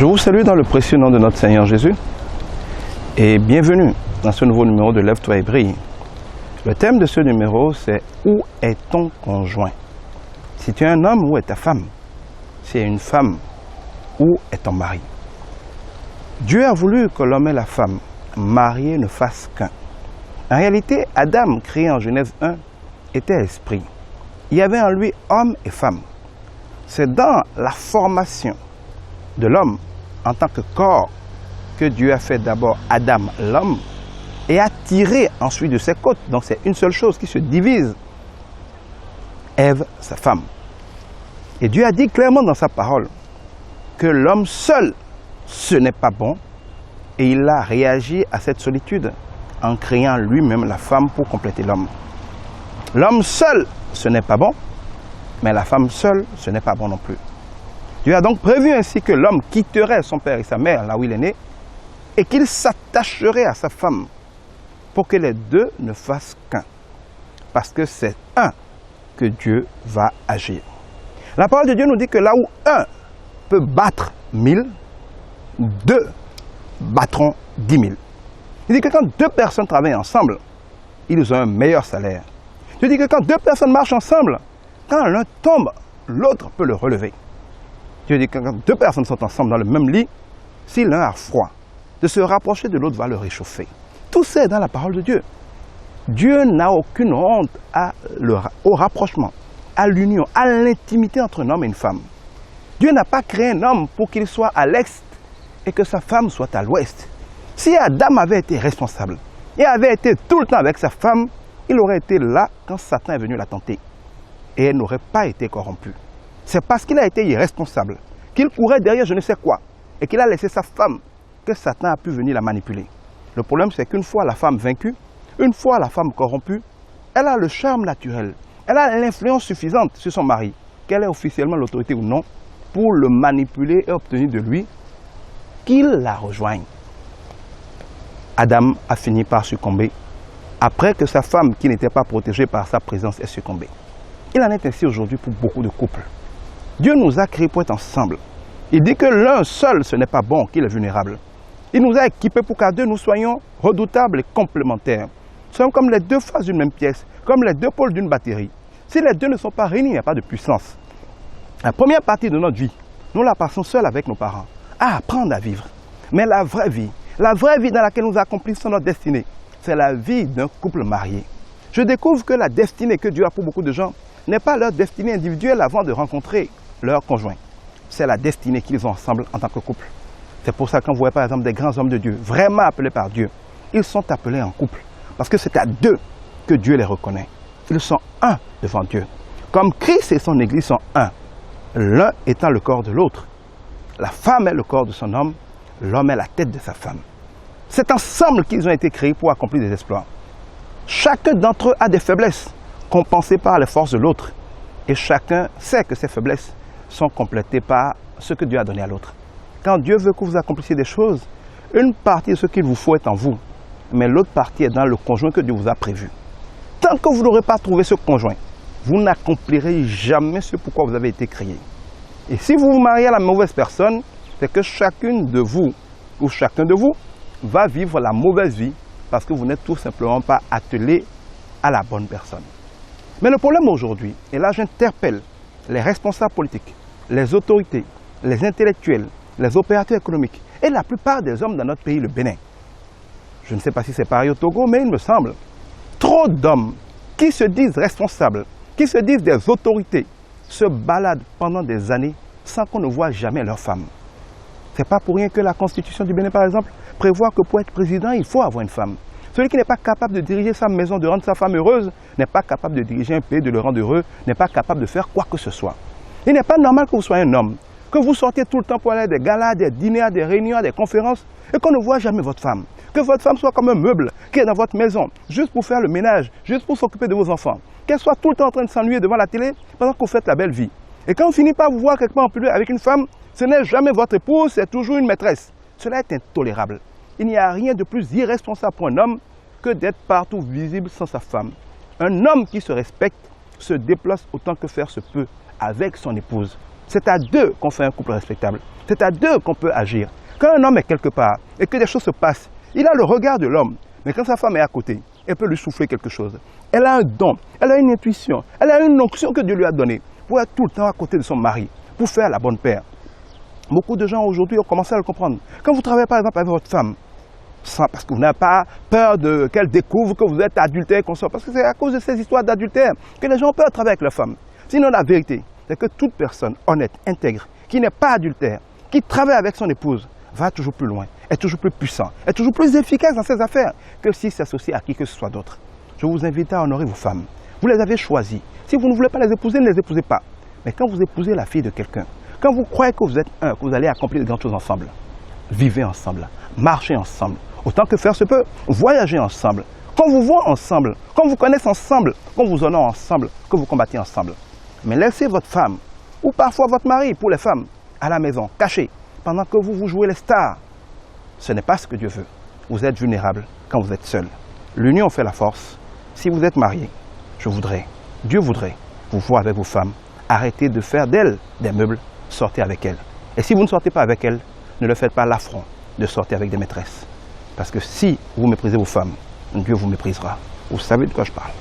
Je vous salue dans le précieux nom de notre Seigneur Jésus et bienvenue dans ce nouveau numéro de Lève-toi et brille. Le thème de ce numéro, c'est « Où est ton conjoint ?» Si tu es un homme, où est ta femme? Si tu es une femme, où est ton mari? Dieu a voulu que l'homme et la femme mariés ne fassent qu'un. En réalité, Adam, créé en Genèse 1, était esprit. Il y avait en lui homme et femme. C'est dans la formation de l'homme en tant que corps que Dieu a fait d'abord Adam, l'homme, et a tiré ensuite de ses côtes. Donc c'est une seule chose qui se divise. Ève, sa femme. Et Dieu a dit clairement dans sa parole que l'homme seul, ce n'est pas bon. Et il a réagi à cette solitude en créant lui-même la femme pour compléter l'homme. L'homme seul, ce n'est pas bon, mais la femme seule, ce n'est pas bon non plus. Dieu a donc prévu ainsi que l'homme quitterait son père et sa mère, là où il est né, et qu'il s'attacherait à sa femme pour que les deux ne fassent qu'un. Parce que c'est un que Dieu va agir. La parole de Dieu nous dit que là où un peut battre 1000, deux battront 10 000. Il dit que quand deux personnes travaillent ensemble, ils ont un meilleur salaire. Dieu dit que quand deux personnes marchent ensemble, quand l'un tombe, l'autre peut le relever. Dieu dit que quand deux personnes sont ensemble dans le même lit, si l'un a froid, de se rapprocher de l'autre va le réchauffer. Tout ça est dans la parole de Dieu. Dieu n'a aucune honte au rapprochement, à l'union, à l'intimité entre un homme et une femme. Dieu n'a pas créé un homme pour qu'il soit à l'est et que sa femme soit à l'ouest. Si Adam avait été responsable et avait été tout le temps avec sa femme, il aurait été là quand Satan est venu la tenter. Et elle n'aurait pas été corrompue. C'est parce qu'il a été irresponsable, qu'il courait derrière je ne sais quoi, et qu'il a laissé sa femme, que Satan a pu venir la manipuler. Le problème, c'est qu'une fois la femme vaincue, une fois la femme corrompue, elle a le charme naturel, elle a l'influence suffisante sur son mari, qu'elle ait officiellement l'autorité ou non, pour le manipuler et obtenir de lui qu'il la rejoigne. Adam a fini par succomber, après que sa femme, qui n'était pas protégée par sa présence, ait succombé. Il en est ainsi aujourd'hui pour beaucoup de couples. Dieu nous a créés pour être ensemble. Il dit que l'un seul, ce n'est pas bon, qu'il est vulnérable. Il nous a équipés pour qu'à deux, nous soyons redoutables et complémentaires. Nous sommes comme les deux faces d'une même pièce, comme les deux pôles d'une batterie. Si les deux ne sont pas réunis, il n'y a pas de puissance. La première partie de notre vie, nous la passons seuls avec nos parents, à apprendre à vivre. Mais la vraie vie dans laquelle nous accomplissons notre destinée, c'est la vie d'un couple marié. Je découvre que la destinée que Dieu a pour beaucoup de gens n'est pas leur destinée individuelle avant de rencontrer leur conjoint. C'est la destinée qu'ils ont ensemble en tant que couple. C'est pour ça que quand vous voyez par exemple des grands hommes de Dieu, vraiment appelés par Dieu, ils sont appelés en couple. Parce que c'est à deux que Dieu les reconnaît. Ils sont un devant Dieu. Comme Christ et son Église sont un, l'un étant le corps de l'autre. La femme est le corps de son homme, l'homme est la tête de sa femme. C'est ensemble qu'ils ont été créés pour accomplir des exploits. Chacun d'entre eux a des faiblesses, compensées par les forces de l'autre. Et chacun sait que ces faiblesses sont complétées par ce que Dieu a donné à l'autre. Quand Dieu veut que vous accomplissiez des choses, une partie de ce qu'il vous faut est en vous, mais l'autre partie est dans le conjoint que Dieu vous a prévu. Tant que vous n'aurez pas trouvé ce conjoint, vous n'accomplirez jamais ce pourquoi vous avez été créé. Et si vous vous mariez à la mauvaise personne, c'est que chacune de vous ou chacun de vous va vivre la mauvaise vie parce que vous n'êtes tout simplement pas attelé à la bonne personne. Mais le problème aujourd'hui, et là j'interpelle les responsables politiques, les autorités, les intellectuels, les opérateurs économiques et la plupart des hommes dans notre pays, le Bénin. Je ne sais pas si c'est pareil au Togo, mais il me semble, trop d'hommes qui se disent responsables, qui se disent des autorités, se baladent pendant des années sans qu'on ne voit jamais leurs femmes. Ce n'est pas pour rien que la constitution du Bénin, par exemple, prévoit que pour être président, il faut avoir une femme. Celui qui n'est pas capable de diriger sa maison, de rendre sa femme heureuse, n'est pas capable de diriger un pays, de le rendre heureux, n'est pas capable de faire quoi que ce soit. Il n'est pas normal que vous soyez un homme, que vous sortiez tout le temps pour aller à des galas, des dîners, à des réunions, à des conférences, et qu'on ne voit jamais votre femme. Que votre femme soit comme un meuble qui est dans votre maison, juste pour faire le ménage, juste pour s'occuper de vos enfants. Qu'elle soit tout le temps en train de s'ennuyer devant la télé pendant que vous faites la belle vie. Et quand on finit par vous voir quelque part en public avec une femme, ce n'est jamais votre épouse, c'est toujours une maîtresse. Cela est intolérable. Il n'y a rien de plus irresponsable pour un homme que d'être partout visible sans sa femme. Un homme qui se respecte se déplace autant que faire se peut avec son épouse. C'est à deux qu'on fait un couple respectable. C'est à deux qu'on peut agir. Quand un homme est quelque part et que des choses se passent, il a le regard de l'homme. Mais quand sa femme est à côté, elle peut lui souffler quelque chose. Elle a un don, elle a une intuition, elle a une onction que Dieu lui a donnée pour être tout le temps à côté de son mari, pour faire la bonne paire. Beaucoup de gens aujourd'hui ont commencé à le comprendre. Quand vous travaillez par exemple avec votre femme, parce que vous n'avez pas peur qu'elle découvre que vous êtes adultère, parce que c'est à cause de ces histoires d'adultère que les gens ont peur de travailler avec leur femme. Sinon la vérité, c'est que toute personne honnête, intègre, qui n'est pas adultère, qui travaille avec son épouse, va toujours plus loin, est toujours plus puissant, est toujours plus efficace dans ses affaires que s'il s'associe à qui que ce soit d'autre. Je vous invite à honorer vos femmes. Vous les avez choisies. Si vous ne voulez pas les épouser, ne les épousez pas. Mais quand vous épousez la fille de quelqu'un, quand vous croyez que vous êtes un, que vous allez accomplir de grandes choses ensemble, vivez ensemble, marchez ensemble, autant que faire se peut, voyagez ensemble, qu'on vous voit ensemble, qu'on vous connaisse ensemble, qu'on vous honore ensemble, que vous combattez ensemble. Mais laissez votre femme, ou parfois votre mari, pour les femmes, à la maison, caché, pendant que vous jouez les stars. Ce n'est pas ce que Dieu veut. Vous êtes vulnérable quand vous êtes seul. L'union fait la force. Si vous êtes marié, Dieu voudrait vous voir avec vos femmes. Arrêtez de faire d'elles des meubles, sortez avec elles. Et si vous ne sortez pas avec elles, ne leur faites pas l'affront de sortir avec des maîtresses. Parce que si vous méprisez vos femmes, Dieu vous méprisera. Vous savez de quoi je parle.